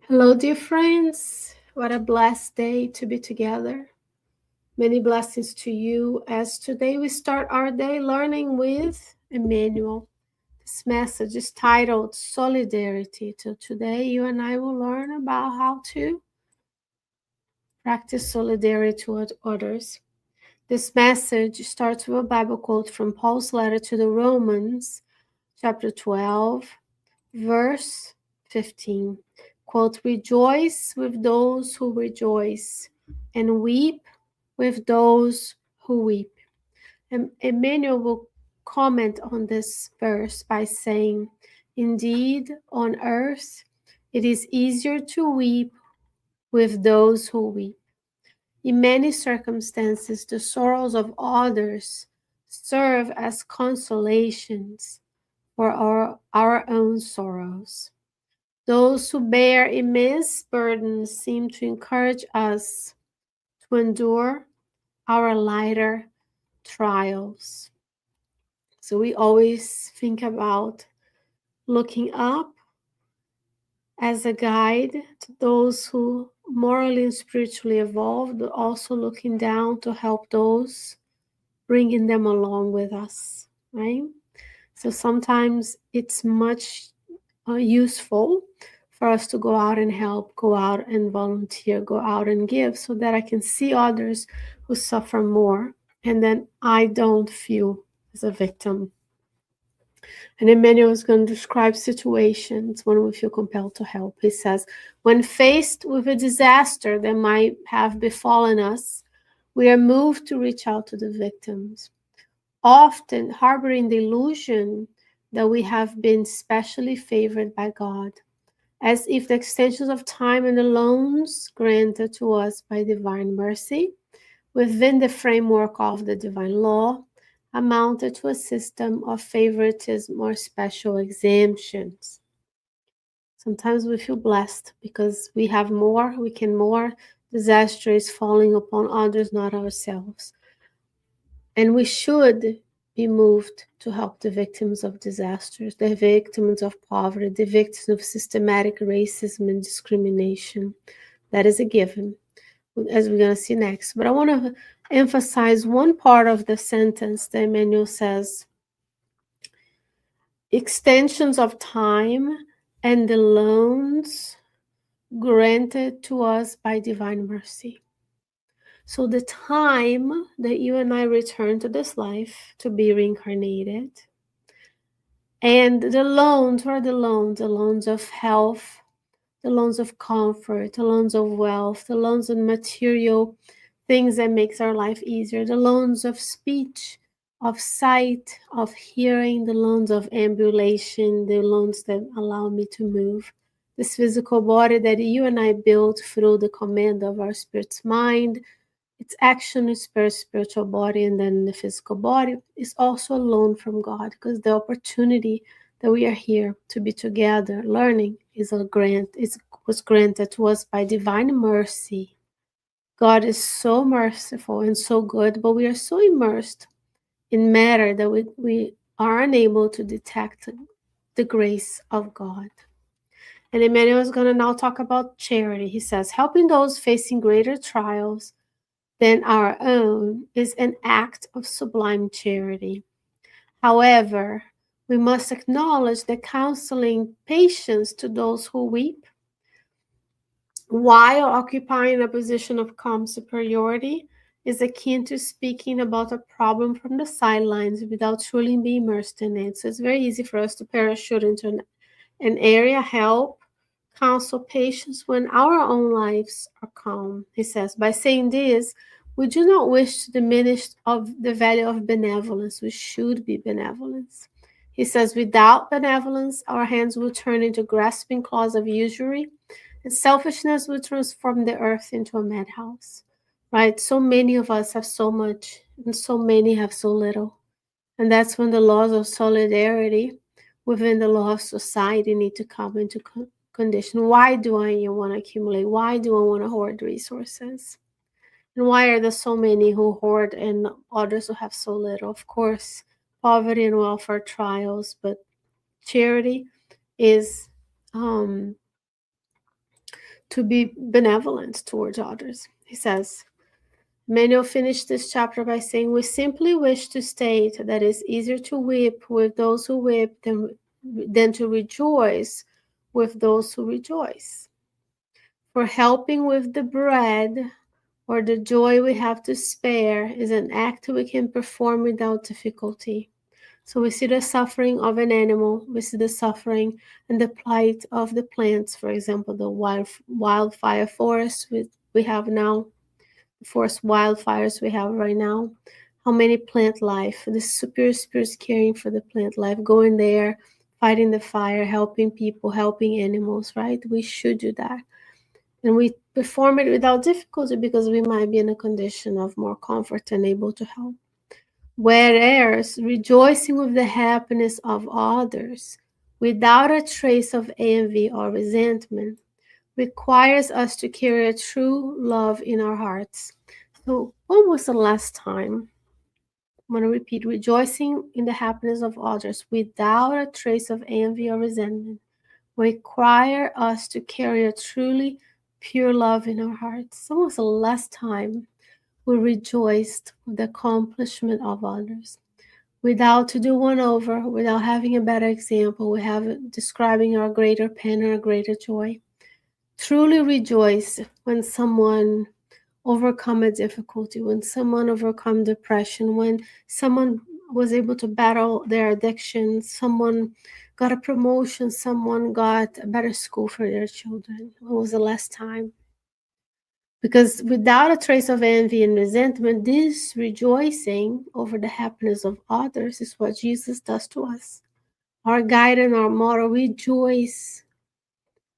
Hello, dear friends. What a blessed day to be together. Many blessings to you as today we start our day learning with Emmanuel. This message is titled Solidarity. So today you and I will learn about how to practice solidarity toward others. This message starts with a Bible quote from Paul's letter to the Romans, chapter 12, verse 15. Quote, rejoice with those who rejoice and weep with those who weep. And Emmanuel will comment on this verse by saying, indeed, on earth, it is easier to weep with those who weep. In many circumstances, the sorrows of others serve as consolations for our own sorrows. Those who bear immense burdens seem to encourage us to endure our lighter trials. So we always think about looking up as a guide to those who morally and spiritually evolved, but also looking down to help those, bringing them along with us, right? So sometimes it's much useful for us to go out and help, go out and volunteer, go out and give, so that I can see others who suffer more, and then I don't feel as a victim. And Emmanuel is going to describe situations when we feel compelled to help. He says, when faced with a disaster that might have befallen us, we are moved to reach out to the victims, often harboring the illusion that we have been specially favored by God, as if the extensions of time and the loans granted to us by divine mercy, within the framework of the divine law, amounted to a system of favoritism or special exemptions. Sometimes we feel blessed because we have more, we can more. Disaster is falling upon others, not ourselves. And we should be moved to help the victims of disasters, the victims of poverty, the victims of systematic racism and discrimination. That is a given, as we're going to see next. But I want to emphasize one part of the sentence that Emmanuel says, extensions of time and the loans granted to us by divine mercy. So the time that you and I return to this life to be reincarnated, and the loans, what are the loans? The loans of health, the loans of comfort, the loans of wealth, the loans of material things that makes our life easier, the loans of speech, of sight, of hearing, the loans of ambulation, the loans that allow me to move. This physical body that you and I built through the command of our spirit's mind, its action is spiritual body, and then the physical body is also a loan from God, because the opportunity that we are here to be together learning is a grant. It was granted to us by divine mercy. God is so merciful and so good, but we are so immersed in matter that we are unable to detect the grace of God. And Emmanuel is going to now talk about charity. He says, helping those facing greater trials than our own is an act of sublime charity. However, we must acknowledge that counseling patience to those who weep, while occupying a position of calm superiority, is akin to speaking about a problem from the sidelines without truly being immersed in it. So it's very easy for us to parachute into an area, help, counsel patients when our own lives are calm. He says, by saying this, we do not wish to diminish of the value of benevolence. We should be benevolence. He says, without benevolence, our hands will turn into grasping claws of usury, and selfishness will transform the earth into a madhouse. Right? So many of us have so much, and so many have so little. And that's when the laws of solidarity within the law of society need to come into condition. Why do I want to accumulate? Why do I want to hoard resources? And why are there so many who hoard and others who have so little? Of course, poverty and welfare trials, but charity is to be benevolent towards others. He says, Emmanuel finished this chapter by saying, we simply wish to state that it's easier to weep with those who weep than to rejoice with those who rejoice. For helping with the bread or the joy we have to spare is an act we can perform without difficulty. So we see the suffering of an animal, we see the suffering and the plight of the plants, for example, the wildfire forests we have now, the forest wildfires we have right now. How many plant life, the superior spirits caring for the plant life, going there, fighting the fire, helping people, helping animals, right? We should do that. And we perform it without difficulty because we might be in a condition of more comfort and able to help. Whereas rejoicing with the happiness of others without a trace of envy or resentment requires us to carry a true love in our hearts. So, when was the last time? I'm going to repeat, rejoicing in the happiness of others without a trace of envy or resentment require us to carry a truly pure love in our hearts. When was the last time we rejoiced with the accomplishment of others? Without to do one over, without having a better example, we have describing our greater pain or our greater joy. Truly rejoice when someone overcome a difficulty, when someone overcome depression, when someone was able to battle their addiction, someone got a promotion, someone got a better school for their children. When was the last time? Because without a trace of envy and resentment, this rejoicing over the happiness of others is what Jesus does to us. Our guide and our motto, rejoice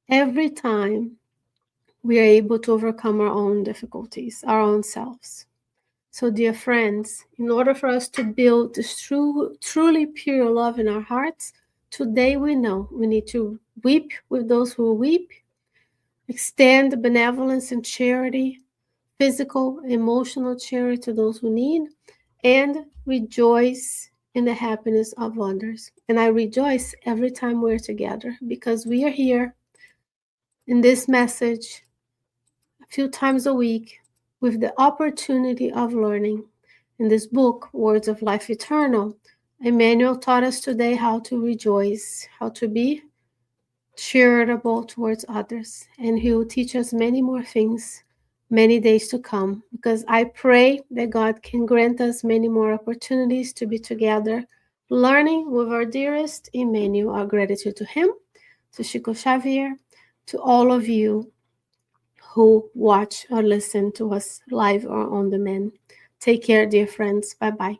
every time we are able to overcome our own difficulties, our own selves. So, dear friends, in order for us to build this truly pure love in our hearts, today we know we need to weep with those who weep, extend benevolence and charity, physical, emotional charity to those who need, and rejoice in the happiness of others. And I rejoice every time we're together because we are here in this message a few times a week with the opportunity of learning. In this book, Words of Life Eternal, Emmanuel taught us today how to rejoice, how to be charitable towards others, and he will teach us many more things many days to come, because I pray that God can grant us many more opportunities to be together, learning with our dearest Emmanuel. Our gratitude to him, to Chico Xavier, to all of you who watch or listen to us live or on demand. Take care, dear friends. Bye-bye.